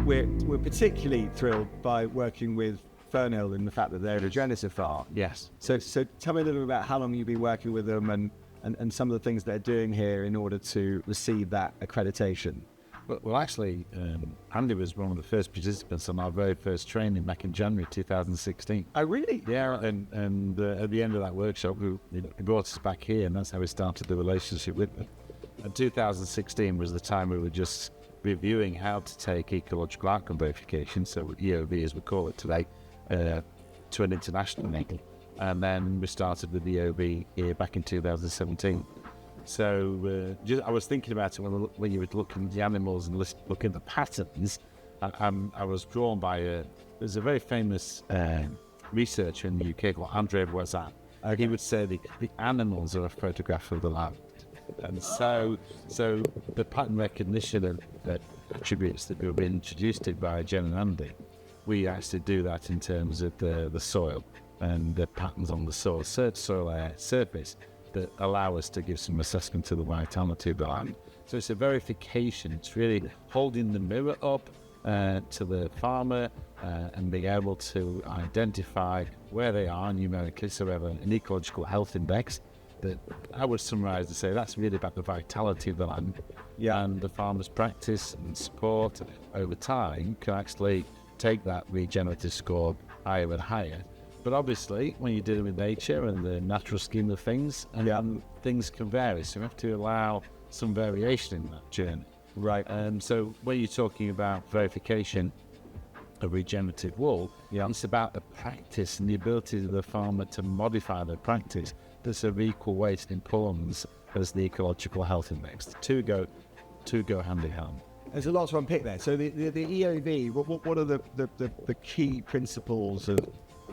we're particularly thrilled by working with Fernhill in the fact that they're a regenerative farm. Yes. So tell me a little bit about how long you've been working with them and some of the things they're doing here in order to receive that accreditation. Well, actually, Andy was one of the first participants on our very first training back in January 2016. Oh, really? Yeah, and at the end of that workshop, he brought us back here, and that's how we started the relationship with them. And 2016 was the time we were just reviewing how to take ecological outcome verification, so EOV as we call it today, to an international level. And then we started with EOV here back in 2017. So I was thinking about it when you were looking at the animals and looking at the patterns. I was drawn by there's a very famous researcher in the UK called Andre Voisin. He would say the animals are a photograph of the land. And so the pattern recognition of attributes that we've been introduced to by Jen and Andy, we actually do that in terms of the soil and the patterns on the soil surface that allow us to give some assessment to the vitality of the land. So it's a verification. It's really holding the mirror up to the farmer and being able to identify where they are numerically. So we have an ecological health index that I would summarise to say that's really about the vitality of the land. Yeah. And the farmer's practice and support over time can actually take that regenerative score higher and higher. But obviously, when you're dealing with nature and the natural scheme of things, things can vary. So you have to allow some variation in that journey. Right. So when you're talking about verification of regenerative wool, it's about the practice and the ability of the farmer to modify their practice that's of equal weight and importance as the ecological health index. The two go hand in hand. There's a lot to unpick there. So the EOV, what are the key principles of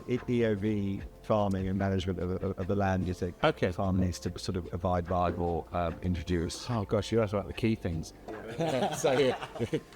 EOV farming and management of the land you think the farm needs to sort of abide by or introduce? Oh gosh, you asked about the key things. So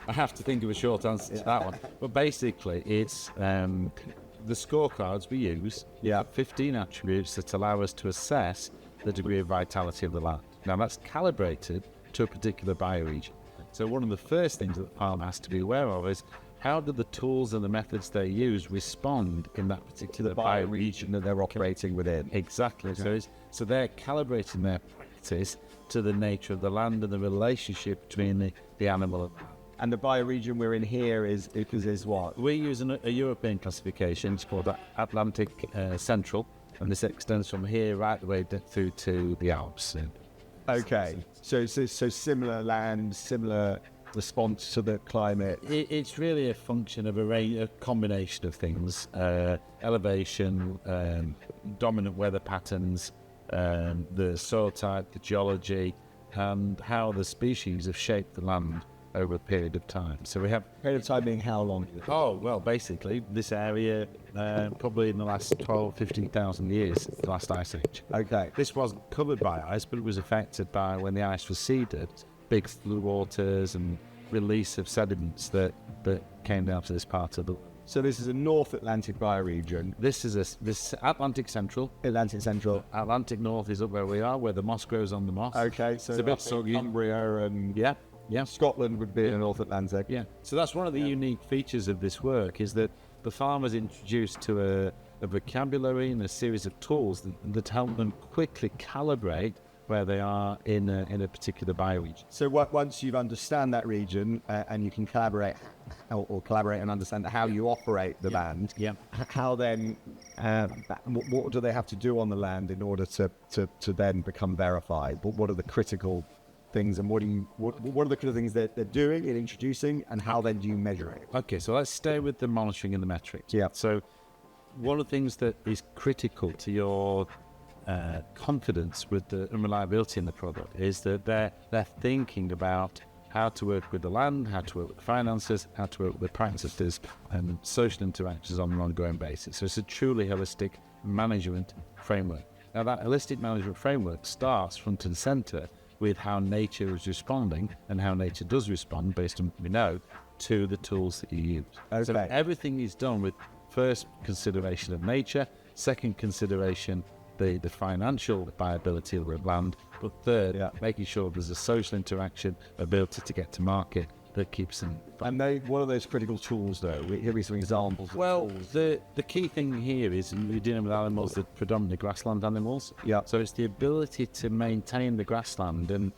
I have to think of a short answer to that one. But basically it's the scorecards we use, 15 attributes that allow us to assess the degree of vitality of the land. Now that's calibrated to a particular bioregion. So one of the first things that the farmer has to be aware of is how do the tools and the methods they use respond in that particular bioregion that they're operating within? Exactly. Okay. So they're calibrating their practice to the nature of the land and the relationship between the animal and the bioregion we're in here is what? We use a European classification. It's called Atlantic Central, and this extends from here right the way through to the Alps. Okay. So similar land, similar response to the climate. It's really a function of a combination of things: elevation, dominant weather patterns, the soil type, the geology, and how the species have shaped the land over a period of time. So we have period of time being how long? Oh well, basically this area probably in the last 15,000 years, the last ice age. Okay. This wasn't covered by ice, but it was affected by when the ice receded, big flood waters and release of sediments that came down to this part of the. So this is a North Atlantic bioregion. This is this Atlantic Central. Atlantic Central. Atlantic North is up where we are, where the moss grows on the moss. Okay, so it's a bit soggy. Cumbria and Scotland would be in North Atlantic. Yeah. So that's one of the unique features of this work is that the farmer's introduced to a vocabulary and a series of tools that help them quickly calibrate where they are in a particular bioregion. So once you understand that region and you can collaborate or collaborate and understand how you operate the land, how then, what do they have to do on the land in order to then become verified? What are the critical things and what are the critical things that they're doing and introducing, and how then do you measure it? Okay, so let's stay with the monitoring and the metrics. Yeah. So one of the things that is critical to your confidence with the reliability in the product is that they're thinking about how to work with the land, how to work with the finances, how to work with the practices and social interactions on an ongoing basis. So it's a truly holistic management framework. Now that holistic management framework starts front and center with how nature is responding and how nature does respond based on what we know to the tools that you use. Okay. So everything is done with first consideration of nature, second consideration the financial viability of the land, but third, making sure there's a social interaction, ability to get to market that keeps them. And what are those critical tools, though? Give me some examples. Well, the key thing here is we're dealing with animals that are predominantly grassland animals. Yeah. So it's the ability to maintain the grassland and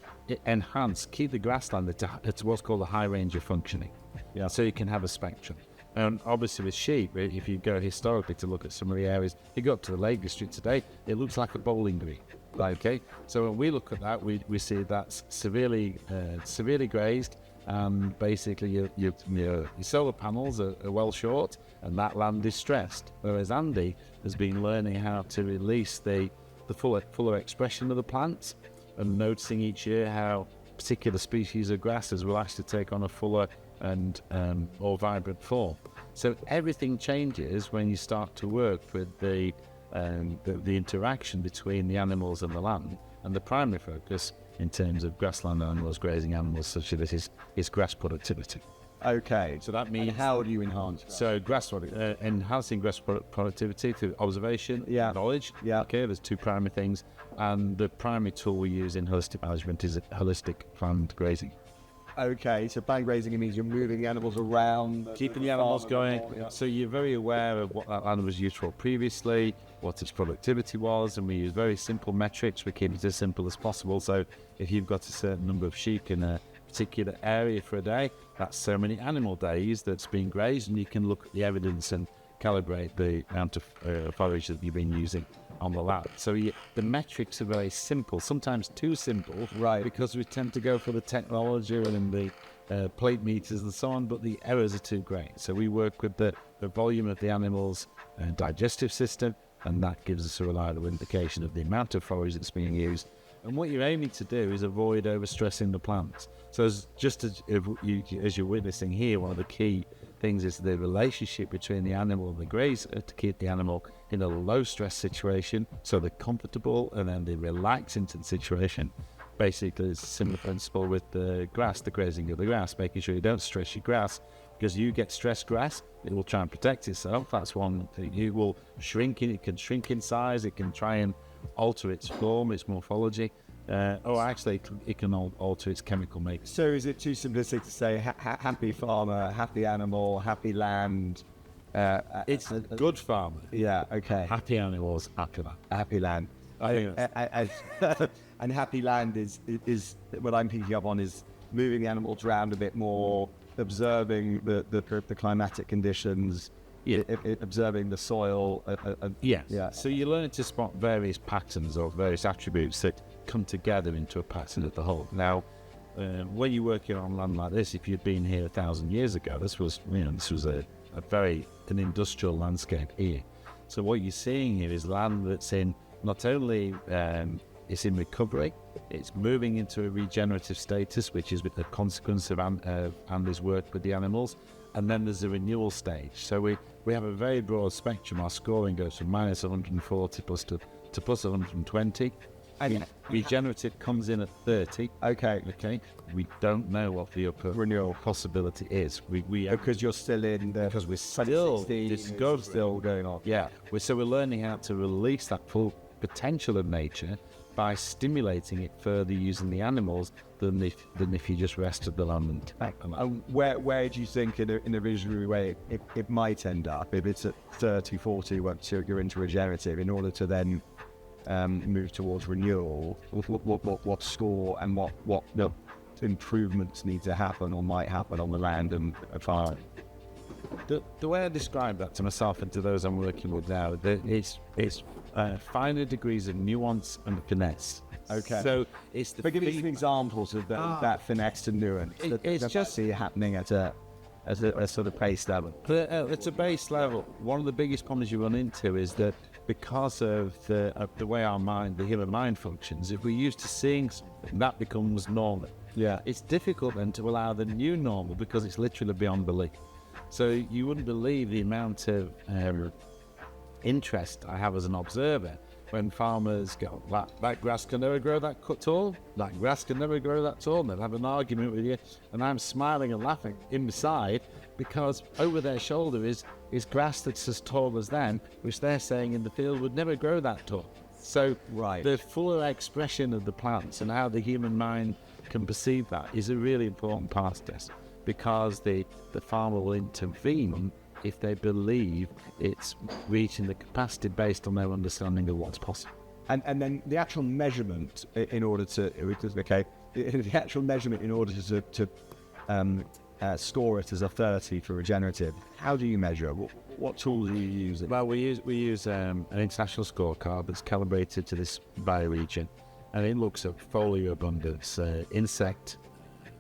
keep the grassland at what's called a high range of functioning. Yeah. So you can have a spectrum. And obviously with sheep, if you go historically to look at some of the areas, you go up to the Lake District today, it looks like a bowling green. Okay. So when we look at that, we see that's severely grazed. Basically your solar panels are well short, and that land is stressed. Whereas Andy has been learning how to release the fuller expression of the plants, and noticing each year how particular species of grasses will actually take on a fuller and more vibrant form. So everything changes when you start to work with the interaction between the animals and the land, and the primary focus in terms of grassland animals, grazing animals such as this is grass productivity. Okay. So that means, and how do you enhance? So enhancing grass productivity through observation, knowledge. Yeah. Okay, there's two primary things, and the primary tool we use in holistic management is holistic planned grazing. Okay, so planned grazing means you're moving the animals around, keeping the animals going. Yeah. So you're very aware of what that land was used for previously, what its productivity was, and we use very simple metrics. We keep it as simple as possible. So if you've got a certain number of sheep in a particular area for a day, that's so many animal days that's been grazed, and you can look at the evidence and calibrate the amount of forage that you've been using on the land. So the metrics are very simple, sometimes too simple, right? Because we tend to go for the technology and the plate meters and so on, but the errors are too great. So we work with the volume of the animal's digestive system, and that gives us a reliable indication of the amount of forage that's being used. And what you're aiming to do is avoid overstressing the plants. So as you're witnessing here, one of the key things is the relationship between the animal and the grazer to keep the animal in a low stress situation so they're comfortable, and then they relax into the situation. Basically, it's a similar principle with the grass, the grazing of the grass, making sure you don't stress your grass, because you get stressed grass, it will try and protect itself. That's one thing. It will shrink it can shrink in size, it can try and alter its form, its morphology. Actually, it can alter its chemical makeup. So is it too simplistic to say happy farmer, happy animal, happy land? It's a good farmer. Yeah, okay. Happy animals, happy land. Happy land. I think that's... And happy land is what I'm picking up on, is moving the animals around a bit more, observing the climatic conditions, observing the soil. Yes. Yeah. So you're learning to spot various patterns or various attributes that come together into a pattern of the whole. Now, when you're working on land like this, if you'd been here 1,000 years ago, this was an industrial landscape here. So what you're seeing here is land that's in not only it's in recovery, it's moving into a regenerative status, which is a consequence of Andy's work with the animals, and then there's a renewal stage. So we have a very broad spectrum. Our scoring goes from minus 140 plus to plus 120. And regenerative comes in at 30. Okay. We don't know what the upper renewal possibility is. Because you're still in the... Because we're still... This still going on. Yeah. We're learning how to release that full potential of nature by stimulating it further using the animals than if you just rested the land. Where do you think, in a visionary way, it might end up? If it's at 30, 40, once you're into regenerative, in order to then... move towards renewal, what score and what improvements need to happen or might happen on the land and farm? The way I describe that to myself and to those I'm working with now, it's finer degrees of nuance and finesse. Okay. So it's the... But give me some examples of that finesse and nuance. It's just happening at a sort of base level. It's a base level. One of the biggest problems you run into is that because of the way our mind, the human mind functions, if we're used to seeing something, that becomes normal. Yeah. It's difficult then to allow the new normal, because it's literally beyond belief. So you wouldn't believe the amount of interest I have as an observer when farmers go, that grass can never grow that tall, that grass can never grow that tall, and they'll have an argument with you, and I'm smiling and laughing inside, because over their shoulder is grass that's as tall as them, which they're saying in the field would never grow that tall. So the fuller expression of the plants and how the human mind can perceive that is a really important part of this. because the farmer will intervene if they believe it's reaching the capacity based on their understanding of what's possible. And then the actual measurement in order to the actual measurement in order to score it as a 30 for regenerative. How do you measure? What tools are you using? Well, we use an international scorecard that's calibrated to this bioregion, and it looks at foliar abundance, insect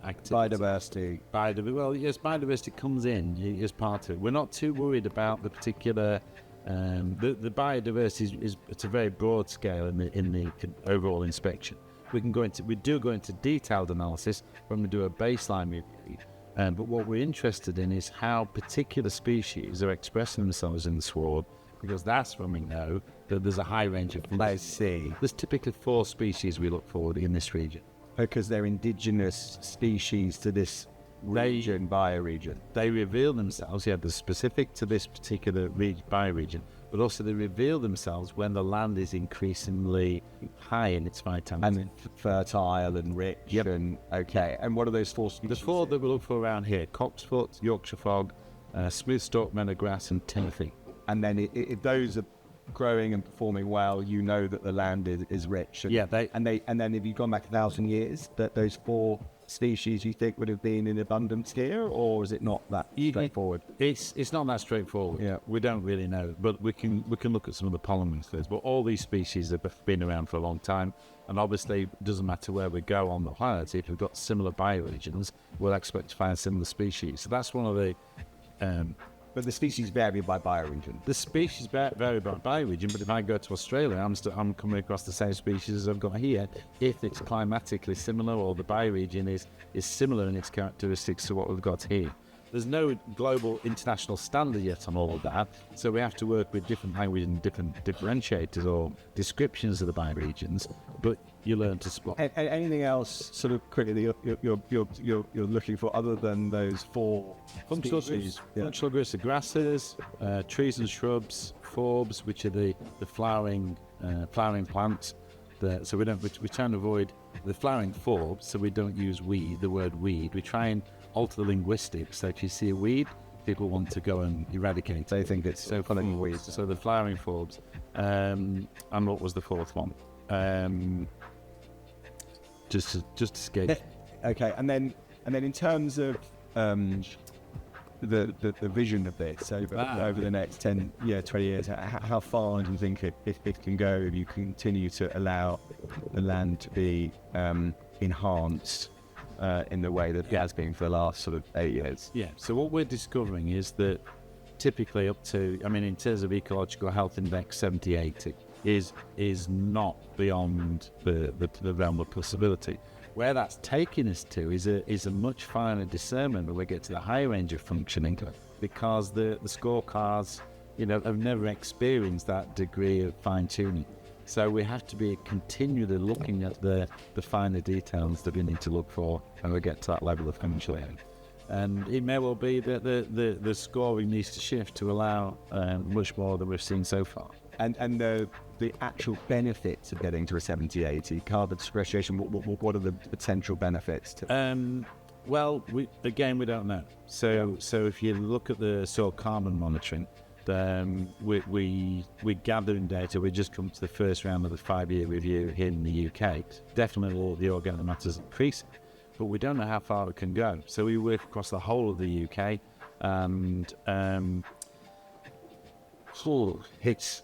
activity, Biodiversity. Well, yes, biodiversity comes in as part of it. We're not too worried about the particular. The biodiversity is it's a very broad scale in the overall inspection. We do go into detailed analysis when we do a baseline review. But what we're interested in is how particular species are expressing themselves in the sward, because that's when we know that there's a high range of. I see. There's typically 4 species we look for in this region. Because they're indigenous species to this bioregion. They reveal themselves, they're specific to this particular bioregion, but also they reveal themselves when the land is increasingly high in its vitality. And fertile and rich. Yep. And what are those 4 species? The 4 that we look for around here: cocksfoot, Yorkshire fog, smooth stalk meadow grass, and timothy. And then if those are growing and performing well, you know that the land is rich. And then if you've gone back 1,000 years, that those 4 species you think would have been in abundance here, or is it not that straightforward? It's not that straightforward. Yeah, we don't really know, but we can look at some of the pollen methods. But all these species have been around for a long time, and obviously it doesn't matter where we go on the planet. If we've got similar bioregions, we'll expect to find similar species. So that's one of the. But the species vary by bioregion. The species vary by bioregion, but if I go to Australia, I'm coming across the same species as I've got here, if it's climatically similar or the bioregion is similar in its characteristics to what we've got here. There's no global international standard yet on all of that, so we have to work with different language and different differentiators or descriptions of the bioregions, but you learn to spot. Anything else sort of quickly you're looking for other than those 4 species? Functional groups of grasses, trees and shrubs, forbs, which are the flowering plants. So we try and avoid the flowering forbs, so we don't use the word weed. We try and alter the linguistics. So if you see a weed, people want to go and eradicate it. They think it's so funny weeds. So the flowering forbs. And what was the 4th one? Just escape. Okay, and then in terms of the vision of this over the next 10, 20 years, how far do you think it can go if you continue to allow the land to be enhanced in the way that it has been for the last sort of 8 years? Yeah, so what we're discovering is that typically up to, in terms of ecological health index 70, 80 is not beyond the realm of possibility. Where that's taking us to is a much finer discernment when we get to the higher range of functioning, because the scorecards, have never experienced that degree of fine-tuning. So we have to be continually looking at the finer details that we need to look for when we get to that level of functioning. And it may well be that the scoring needs to shift to allow much more than we've seen so far. And the actual benefits of getting to a 70-80 carbon sequestration, what are the potential benefits to? Well, we don't know. So if you look at the soil carbon monitoring, we're gathering data. We just come to the first round of the 5-year review here in the UK. Definitely all the organic matter is increasing, but we don't know how far it can go. So we work across the whole of the UK, and it's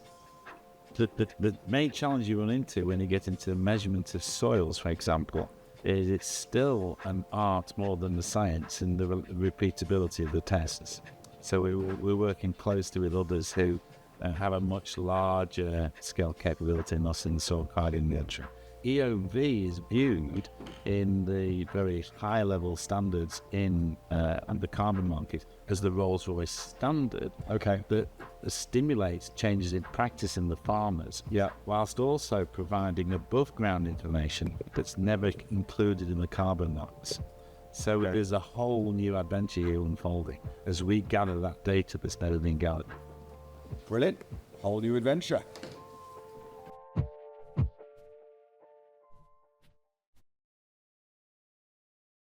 the main challenge you run into when you get into measurement of soils, for example, is it's still an art more than the science in the repeatability of the tests. So we're working closely with others who have a much larger scale capability than us in the soil card industry. EOV is viewed in the very high level standards in the carbon market as the Rolls-Royce standard. Okay. That stimulates changes in practice in the farmers, whilst also providing above ground information that's never included in the carbon marks. So there's a whole new adventure here unfolding as we gather that data that's never been gathered. Brilliant. Whole new adventure.